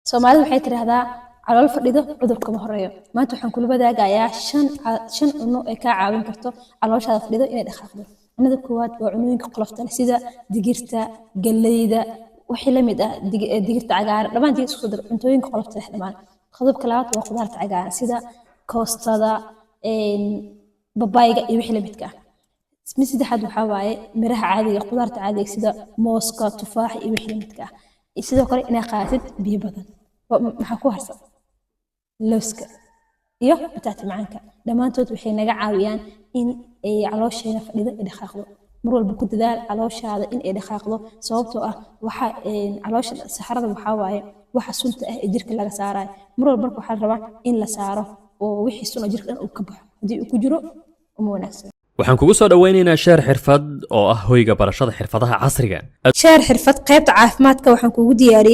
Soomaalidu waxay tiraahdaa calool fadhido cudurka ma horeeyo. Maanta waxaan kula wadaagayaa shan cunno ee ka caawin karto calooshaada fadhido inay dhaqaaqdo. Cunnada koowaad waa cunnooyinka qolofta leh sida digirta, galleyda, wixii la mid ah digirta cagaaran. Dhammaan digirta isku dar cuntooyinka qolofta leh dhammaan. Qodobka labaad waa khudaarta cagaaran sida koostada, babaayga iyo wixii la midka ah. Mid saddexaad waxaa waaye miraha caadiga ah, khudaarta caadiga ah sida mooska, tufaaxa iyo wixii la midka ah. Sidoo kale inay qaatid biyo badan. Maxaa ku harsan lowska iyo bataati macaanka. Dhammaantood waxay naga caawiyaan in ay caloosheena fadhido ay dhaqaaqdo. Mar walba ku dadaal calooshaada in ay dhaqaaqdo sababtoo ah waxa caloosha saxarada waxaa waaye waxa sunta ah ee jirka laga saarayo. Mar walba waxaa la rabaa in la saaro oo wixii sun jirka dhan uu ka baxo. Haddii uu ku jiro uma wanaagsan. waxaan kugu soo dhaweynaynaa sheer xirfad oo ah hoyga barashada xirfadaha casriga sheer xirfad qaybta caafimaadka waxaan kugu diyaariyay